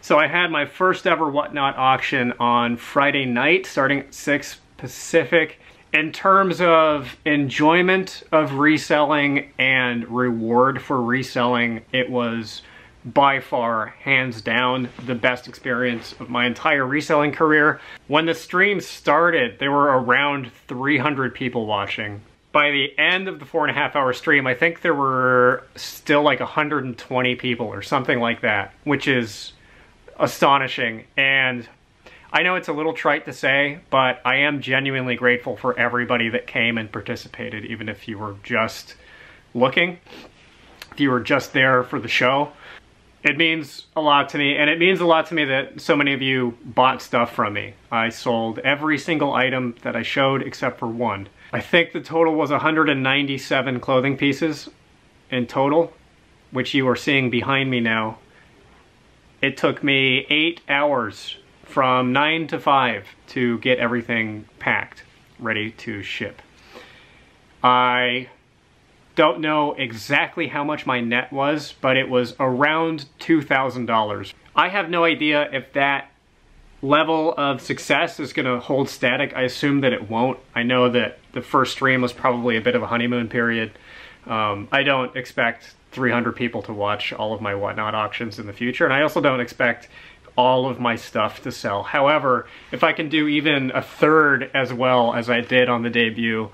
So I had my first ever Whatnot auction on Friday night, starting at 6 Pacific. In terms of enjoyment of reselling and reward for reselling, it was by far, hands down, the best experience of my entire reselling career. When the stream started, there were around 300 people watching. By the end of the 4.5-hour stream, I think there were still like 120 people or something like that, which is astonishing. And I know it's a little trite to say, but I am genuinely grateful for everybody that came and participated, even if you were just looking, if you were just there for the show. It means a lot to me, and it means a lot to me that so many of you bought stuff from me. I sold every single item that I showed except for one. I think the total was 197 clothing pieces in total, which you are seeing behind me now. It took me 8 hours from 9 to 5 to get everything packed, ready to ship. I don't know exactly how much my net was, but it was around $2,000. I have no idea if that level of success is gonna hold static. I assume that it won't. I know that the first stream was probably a bit of a honeymoon period. I don't expect 300 people to watch all of my Whatnot auctions in the future, and I also don't expect all of my stuff to sell. However, if I can do even a third as well as I did on the debut,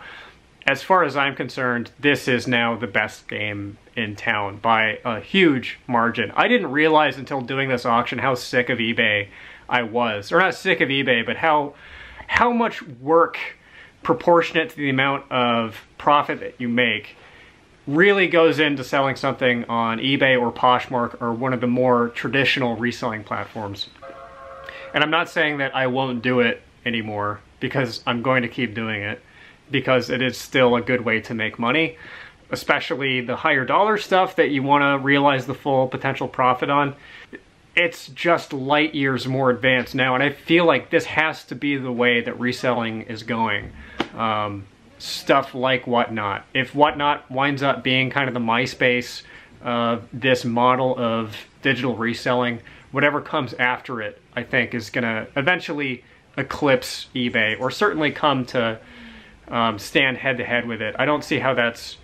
as far as I'm concerned, this is now the best game in town by a huge margin. I didn't realize until doing this auction how sick of eBay I was. Or not sick of eBay, but how much work proportionate to the amount of profit that you make really goes into selling something on eBay or Poshmark or one of the more traditional reselling platforms. And I'm not saying that I won't do it anymore, because I'm going to keep doing it, because it is still a good way to make money, especially the higher dollar stuff that you want to realize the full potential profit on. It's just light years more advanced now, and I feel like this has to be the way that reselling is going. Stuff like Whatnot. If Whatnot winds up being kind of the MySpace of this model of digital reselling, whatever comes after it, I think, is gonna eventually eclipse eBay, or certainly come to stand head-to-head with it. I don't see how that's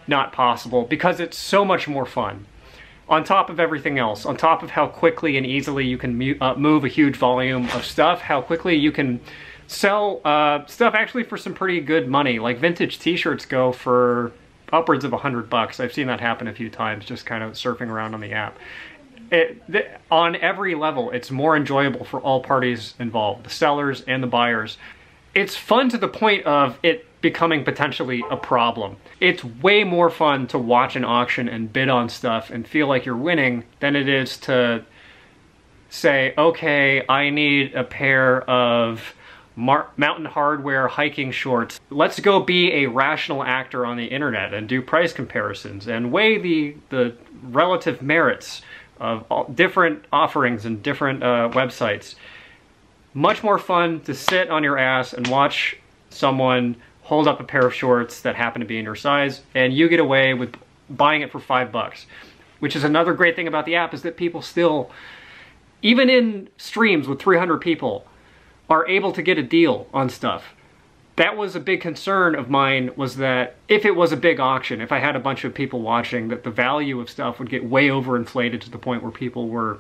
not possible, because it's so much more fun. On top of everything else, on top of how quickly and easily you can move a huge volume of stuff, how quickly you can sell stuff actually for some pretty good money. Like vintage t-shirts go for upwards of $100. I've seen that happen a few times, just kind of surfing around on the app. On every level, it's more enjoyable for all parties involved, the sellers and the buyers. It's fun to the point of it becoming potentially a problem. It's way more fun to watch an auction and bid on stuff and feel like you're winning than it is to say, okay, I need a pair of Mountain Hardwear hiking shorts. Let's go be a rational actor on the internet and do price comparisons and weigh the relative merits of all different offerings and different websites. Much more fun to sit on your ass and watch someone hold up a pair of shorts that happen to be in your size, and you get away with buying it for $5. Which is another great thing about the app, is that people still, even in streams with 300 people, are able to get a deal on stuff. That was a big concern of mine, was that if it was a big auction, if I had a bunch of people watching, that the value of stuff would get way overinflated to the point where people were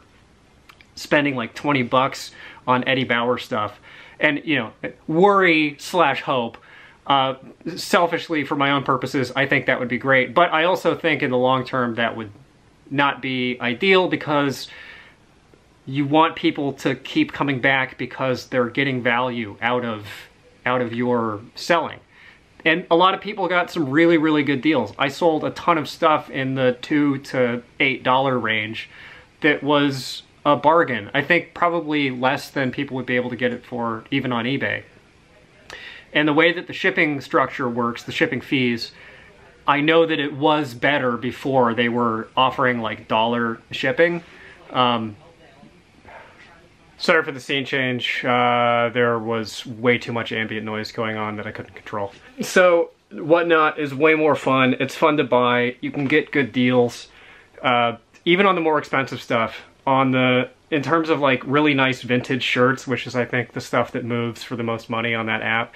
spending like 20 bucks on Eddie Bauer stuff. And, you know, worry/hope. Selfishly, for my own purposes, I think that would be great. But I also think in the long term that would not be ideal, because you want people to keep coming back because they're getting value out of your selling. And a lot of people got some really, really good deals. I sold a ton of stuff in the $2 to $8 range that was a bargain. I think probably less than people would be able to get it for even on eBay. And the way that the shipping structure works, the shipping fees, I know that it was better before they were offering like dollar shipping. Sorry for the scene change. There was way too much ambient noise going on that I couldn't control. So Whatnot is way more fun. It's fun to buy. You can get good deals, even on the more expensive stuff. On the in terms of like really nice vintage shirts, which is I think the stuff that moves for the most money on that app,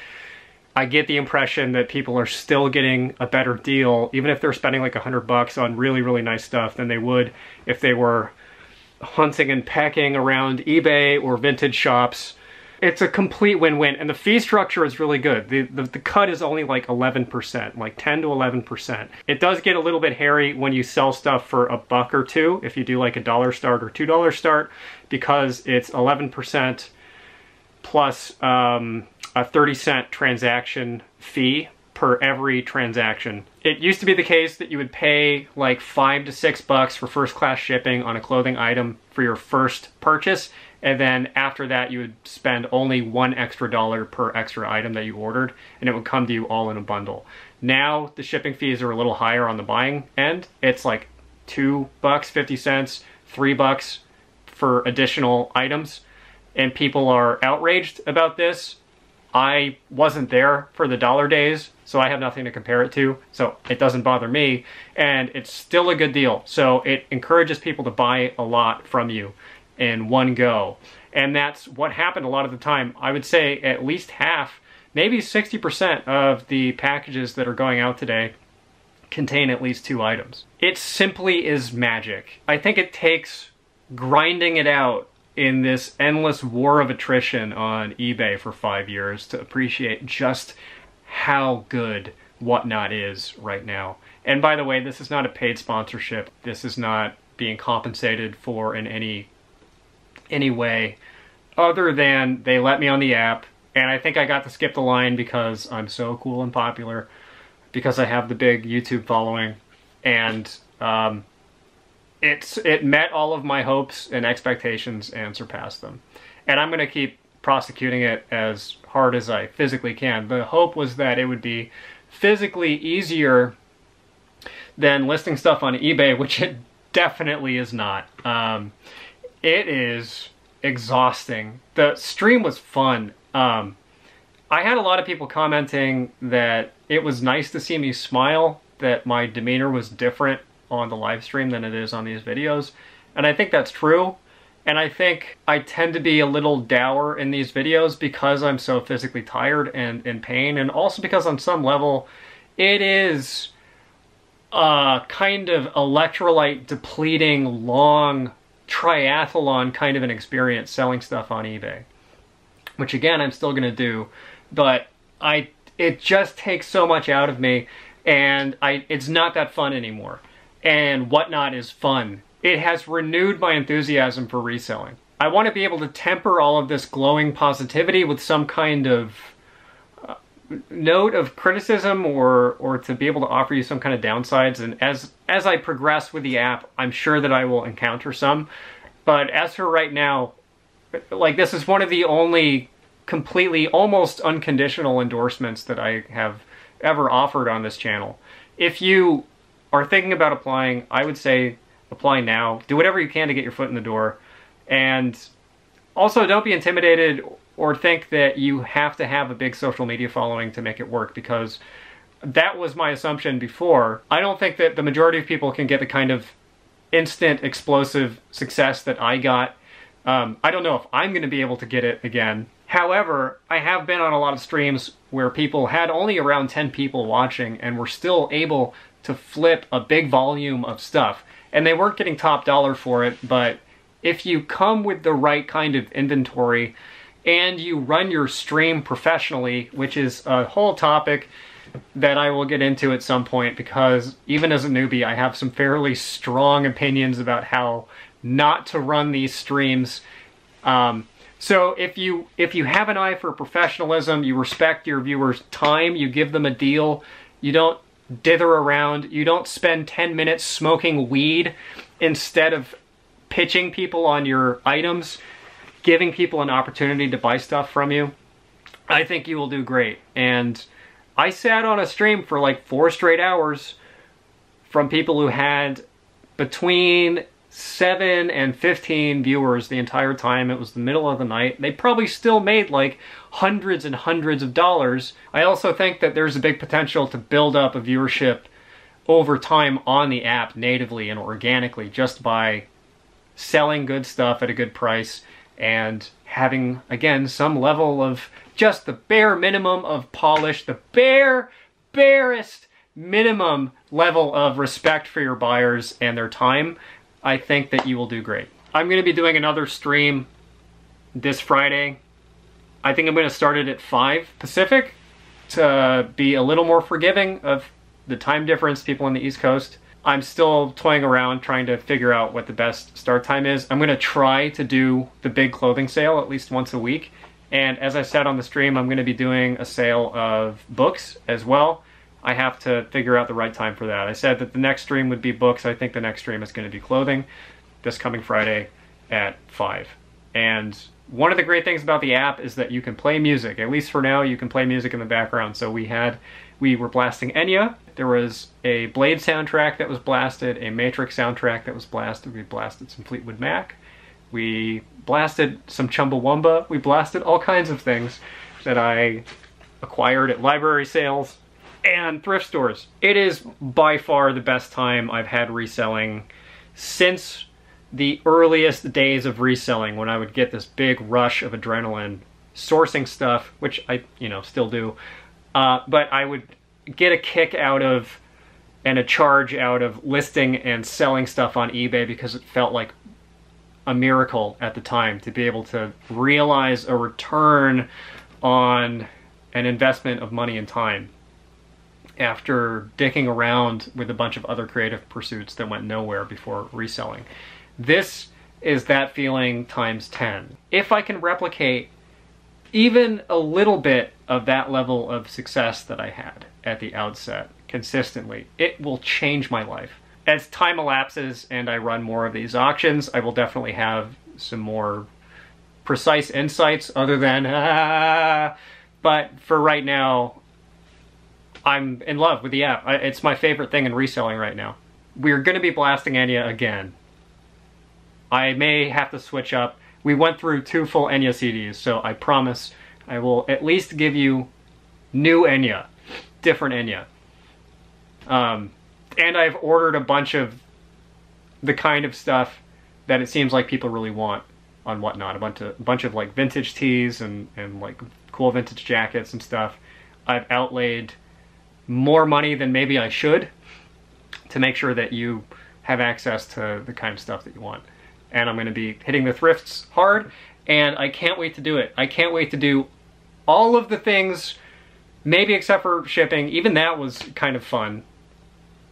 I get the impression that people are still getting a better deal, even if they're spending like $100 on really, really nice stuff, than they would if they were hunting and pecking around eBay or vintage shops. It's a complete win-win, and the fee structure is really good. The cut is only like 11%, like 10 to 11%. It does get a little bit hairy when you sell stuff for $1 or $2, if you do like $1 start or $2 start, because it's 11% plus a 30-cent transaction fee per every transaction. It used to be the case that you would pay like $5 to $6 for first-class shipping on a clothing item for your first purchase, and then after that you would spend only $1 extra per extra item that you ordered, and it would come to you all in a bundle. Now the shipping fees are a little higher on the buying end. It's like $2.50, $3 for additional items, and people are outraged about this. I wasn't there for the dollar days, so I have nothing to compare it to, so it doesn't bother me, and it's still a good deal. So it encourages people to buy a lot from you in one go, and that's what happened a lot of the time. I would say at least half, maybe 60% of the packages that are going out today contain at least 2 items. It simply is magic. I think it takes grinding it out in this endless war of attrition on eBay for 5 years to appreciate just how good Whatnot is right now. And by the way, this is not a paid sponsorship. This is not being compensated for in any way other than they let me on the app, and I think I got to skip the line because I'm so cool and popular, because I have the big YouTube following, and it met all of my hopes and expectations and surpassed them. And I'm going to keep prosecuting it as hard as I physically can. The hope was that it would be physically easier than listing stuff on eBay, which it definitely is not. It is exhausting. The stream was fun. I had a lot of people commenting that it was nice to see me smile, that my demeanor was different on the live stream than it is on these videos, and I think that's true. And I think I tend to be a little dour in these videos because I'm so physically tired and in pain, and also because on some level it is a kind of electrolyte depleting long triathlon kind of an experience selling stuff on eBay, which again I'm still gonna do, but it just takes so much out of me, and it's not that fun anymore. And Whatnot is fun. It has renewed my enthusiasm for reselling. I want to be able to temper all of this glowing positivity with some kind of note of criticism, or to be able to offer you some kind of downsides. And as I progress with the app, I'm sure that I will encounter some. But as for right now, like, this is one of the only completely, almost unconditional endorsements that I have ever offered on this channel. If you are thinking about applying, I would say apply now. Do whatever you can to get your foot in the door. And also, don't be intimidated or think that you have to have a big social media following to make it work, because that was my assumption before. I don't think that the majority of people can get the kind of instant, explosive success that I got. I don't know if I'm going to be able to get it again. However, I have been on a lot of streams where people had only around 10 people watching and were still able to flip a big volume of stuff. And they weren't getting top dollar for it, but if you come with the right kind of inventory and you run your stream professionally, which is a whole topic that I will get into at some point, because even as a newbie, I have some fairly strong opinions about how not to run these streams. So if you have an eye for professionalism, you respect your viewers' time, you give them a deal, you don't dither around, you don't spend 10 minutes smoking weed instead of pitching people on your items, giving people an opportunity to buy stuff from you, I think you will do great. And I sat on a stream for like 4 straight hours from people who had between 7 and 15 viewers the entire time. It was the middle of the night. They probably still made like hundreds and hundreds of dollars. I also think that there's a big potential to build up a viewership over time on the app natively and organically, just by selling good stuff at a good price, and having, again, some level of just the bare minimum of polish, the barest minimum level of respect for your buyers and their time, I think that you will do great. I'm going to be doing another stream this Friday. I think I'm going to start it at 5 Pacific to be a little more forgiving of the time difference, people on the East Coast. I'm still toying around trying to figure out what the best start time is. I'm going to try to do the big clothing sale at least once a week. And as I said on the stream, I'm going to be doing a sale of books as well. I have to figure out the right time for that. I said that the next stream would be books. I think the next stream is going to be clothing this coming Friday at 5. And one of the great things about the app is that you can play music. At least for now, you can play music in the background. So we were blasting Enya. There was a Blade soundtrack that was blasted, a Matrix soundtrack that was blasted. We blasted some Fleetwood Mac. We blasted some Chumbawamba. We blasted all kinds of things that I acquired at library sales and thrift stores. It is by far the best time I've had reselling since the earliest days of reselling, when I would get this big rush of adrenaline sourcing stuff, which I, still do. But I would get a kick out of and a charge out of listing and selling stuff on eBay because it felt like a miracle at the time to be able to realize a return on an investment of money and time after dicking around with a bunch of other creative pursuits that went nowhere before reselling. This is that feeling times 10. If I can replicate even a little bit of that level of success that I had at the outset consistently, it will change my life. As time elapses and I run more of these auctions, I will definitely have some more precise insights other than, but for right now, I'm in love with the app. It's my favorite thing in reselling right now. We're going to be blasting Enya again. I may have to switch up. We went through 2 full Enya CDs, so I promise I will at least give you new Enya, different Enya. And I've ordered a bunch of the kind of stuff that it seems like people really want on Whatnot. A bunch of like vintage tees and like cool vintage jackets and stuff. I've outlaid more money than maybe I should to make sure that you have access to the kind of stuff that you want. And I'm going to be hitting the thrifts hard, and I can't wait to do it. I can't wait to do all of the things, maybe except for shipping. Even that was kind of fun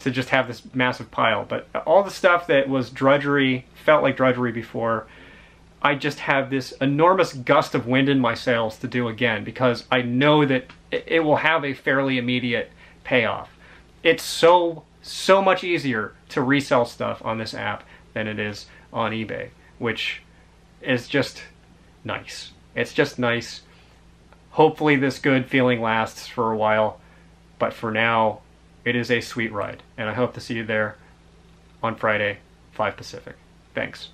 to just have this massive pile. But all the stuff that was drudgery, felt like drudgery before, I just have this enormous gust of wind in my sails to do again, because I know that it will have a fairly immediate payoff. It's so much easier to resell stuff on this app than it is on eBay, which is just nice. It's just nice. Hopefully this good feeling lasts for a while, but for now, it is a sweet ride, and I hope to see you there on Friday, 5 Pacific. Thanks.